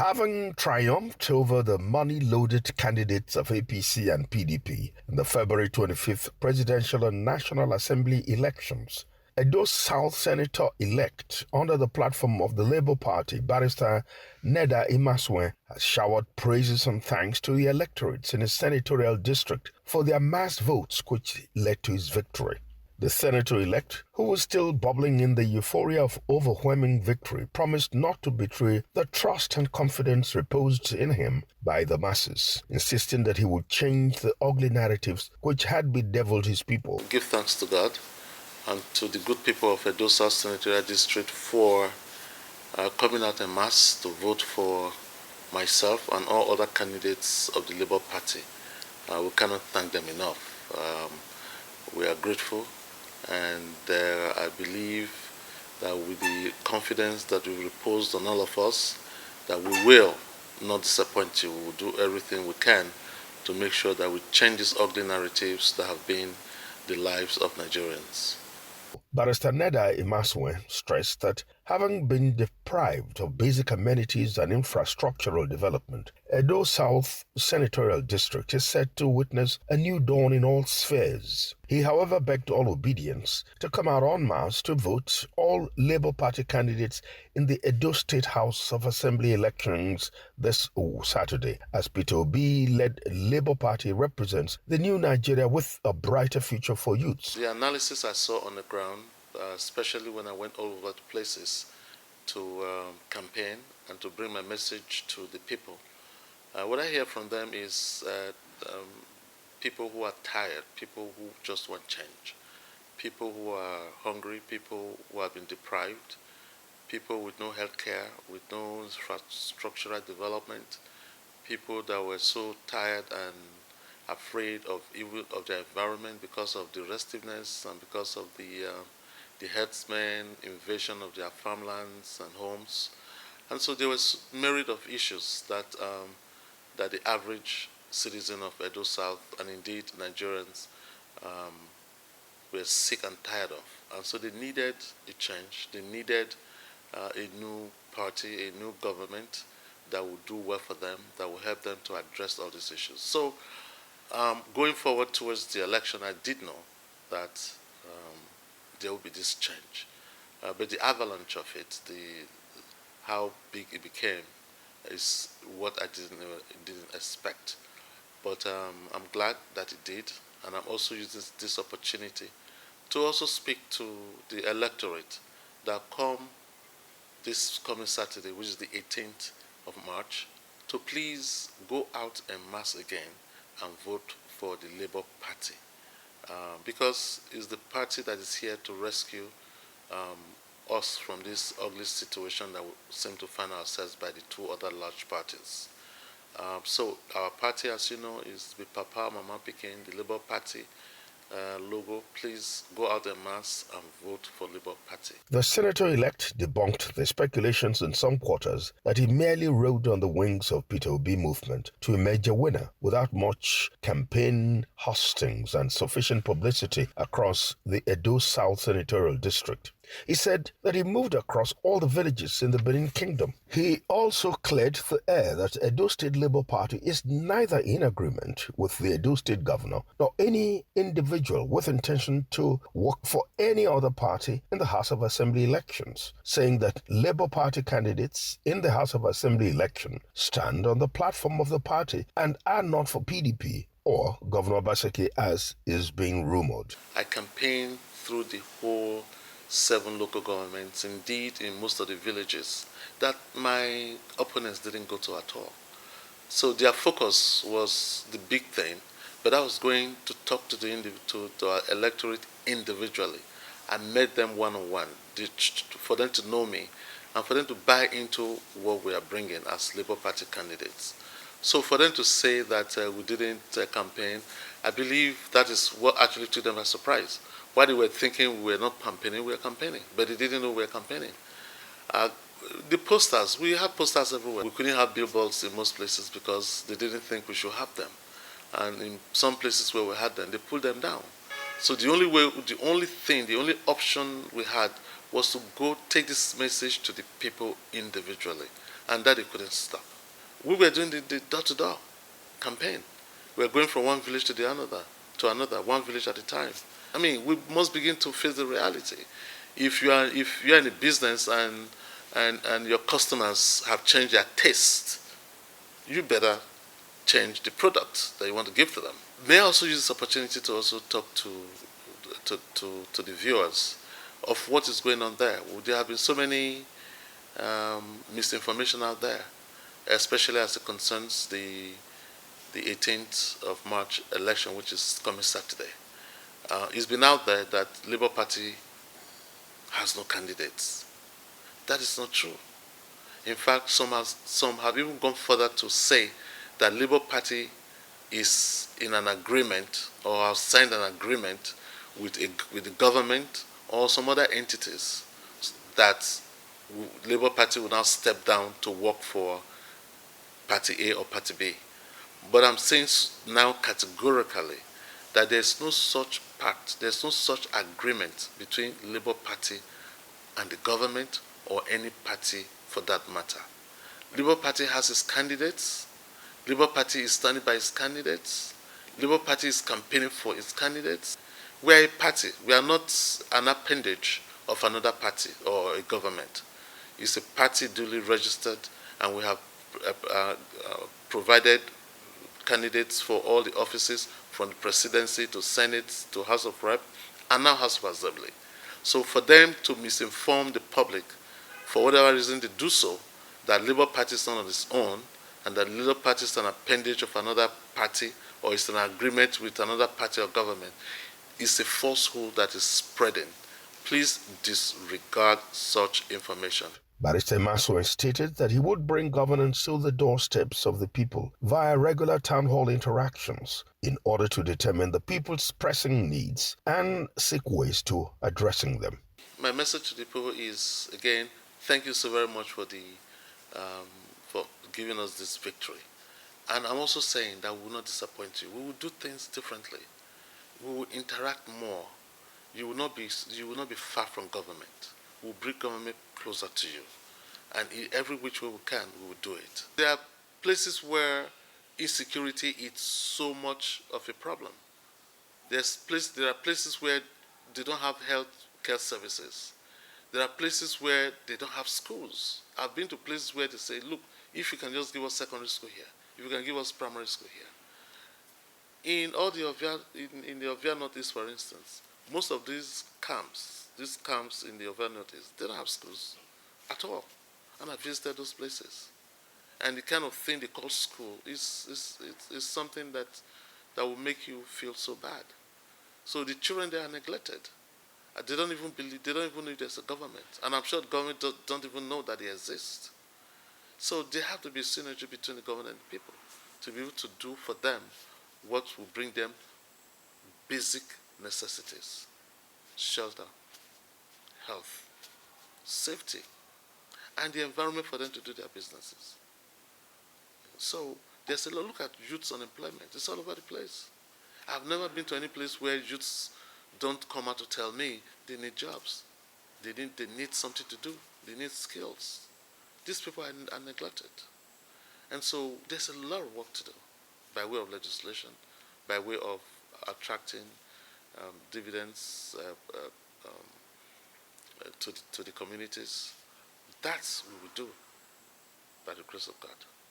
Having triumphed over the money-loaded candidates of APC and PDP in the February 25th presidential and National Assembly elections, Edo South Senator-elect under the platform of the Labour Party, Barrister Neda IMASUEN, has showered praises and thanks to the electorates in his senatorial district for their massed votes which led to his victory. The senator-elect, who was still bubbling in the euphoria of overwhelming victory, promised not to betray the trust and confidence reposed in him by the masses, insisting that he would change the ugly narratives which had bedeviled his people. Give thanks to God and to the good people of Edo South Senatorial District for coming out en masse to vote for myself and all other candidates of the Labour Party. We cannot thank them enough. We are grateful, and I believe that with the confidence that we reposed on all of us, that we will not disappoint you. We will do everything we can to make sure that we change these ugly narratives that have been the lives of Nigerians. Barrister Neda IMASUEN stressed that having been deprived of basic amenities and infrastructural development, Edo South Senatorial District is set to witness a new dawn in all spheres. He, however, begged all obedience to come out en masse to vote all Labour Party candidates in the Edo State House of Assembly elections this Saturday, as Peter Obi-led Labour Party represents the new Nigeria with a brighter future for youths. The analysis I saw on the ground, especially when I went all over the places to campaign and to bring my message to the people, what I hear from them is people who are tired, people who just want change, people who are hungry, people who have been deprived, people with no health care, with no infrastructural development, people that were so tired and afraid of evil of their environment because of the restiveness and because of the herdsmen invasion of their farmlands and homes. And so there was myriad of issues that that the average citizen of Edo South and indeed Nigerians were sick and tired of. And so they needed a change. They needed a new party, a new government that would do well for them, that will help them to address all these issues. So going forward towards the election, I did know that there will be this change. But the avalanche of it, how big it became, is what I didn't expect. But I'm glad that it did, and I'm also using this opportunity to also speak to the electorate that come this coming Saturday, which is the 18th of March, to please go out en masse again and vote for the Labour Party, because it's the party that is here to rescue us from this ugly situation that we seem to find ourselves by the two other large parties. So our party, as you know, is the Papa Mama Pekin, the Labour Party logo. Please go out en masse and vote for Labour Party. The senator-elect debunked the speculations in some quarters that he merely rode on the wings of Peter Obi movement to emerge a winner without much campaign hustings and sufficient publicity across the Edo South Senatorial District. He said that he moved across all the villages in the Benin Kingdom. He also cleared the air that Edo State Labour Party is neither in agreement with the Edo State Governor nor any individual with intention to work for any other party in the House of Assembly elections, saying that Labour Party candidates in the House of Assembly election stand on the platform of the party and are not for PDP or Governor Obaseki as is being rumored. I campaigned through the whole 7 local governments, indeed in most of the villages that my opponents didn't go to at all. So their focus was the big thing, but I was going to talk to to our electorate individually. I met them one-on-one for them to know me and for them to buy into what we are bringing as Labour Party candidates. So for them to say that we didn't campaign, I believe that is what actually took them by surprise. While they were thinking we were not campaigning, we were campaigning, but they didn't know we were campaigning. The posters, we had posters everywhere. We couldn't have billboards in most places because they didn't think we should have them. And in some places where we had them, they pulled them down. So the only option we had was to go take this message to the people individually, and that they couldn't stop. We were doing the door-to-door campaign. We were going from one village to another, one village at a time. I mean, we must begin to face the reality. If you are in a business and your customers have changed their taste, you better change the product that you want to give to them. May I also use this opportunity to also talk to the viewers of what is going on there. There have been so many misinformation out there, especially as it concerns the 18th of March election, which is coming Saturday. It's been out there that Labour Party has no candidates. That is not true. In fact, some have even gone further to say that Labour Party is in an agreement or have signed an agreement with the government or some other entities that Labour Party will now step down to work for Party A or Party B. But I'm saying now categorically that there's no such pact, there's no such agreement between Labour Party and the government or any party for that matter. Labour Party has its candidates. Labour Party is standing by its candidates. Labour Party is campaigning for its candidates. We are a party. We are not an appendage of another party or a government. It's a party duly registered, and we have provided candidates for all the offices from the presidency to Senate to House of Rep and now House of Assembly. So for them to misinform the public, for whatever reason they do so, that Labour Party is not on its own and that Labour Party is an appendage of another party or is an agreement with another party or government, is a falsehood that is spreading. Please disregard such information. Barrister IMASUEN stated that he would bring governance to the doorsteps of the people via regular town hall interactions in order to determine the people's pressing needs and seek ways to addressing them. My message to the people is, again, thank you so very much for giving us this victory. And I'm also saying that we will not disappoint you. We will do things differently. We will interact more. You will not be far from government. We will bring government closer to you. And in every which way we can, we will do it. There are places where insecurity is so much of a problem. There are places where they don't have health care services. There are places where they don't have schools. I've been to places where they say, look, if you can just give us secondary school here, if you can give us primary school here. In all the in the Ovia Northeast, for instance, most of these camps in the Ovia Northeast, they don't have schools at all. And I visited those places. And the kind of thing they call school is something that will make you feel so bad. So the children there are neglected. They don't even know there's a government. And I'm sure the government don't even know that they exist. So there have to be a synergy between the government and the people to be able to do for them what will bring them basic necessities: shelter, health, safety, and the environment for them to do their businesses. So there's a lot. Look at youth unemployment. It's all over the place. I've never been to any place where youths don't come out to tell me they need jobs. They need something to do. They need skills. These people are neglected. And so there's a lot of work to do by way of legislation, by way of attracting dividends to the communities. That's what we will do by the grace of God.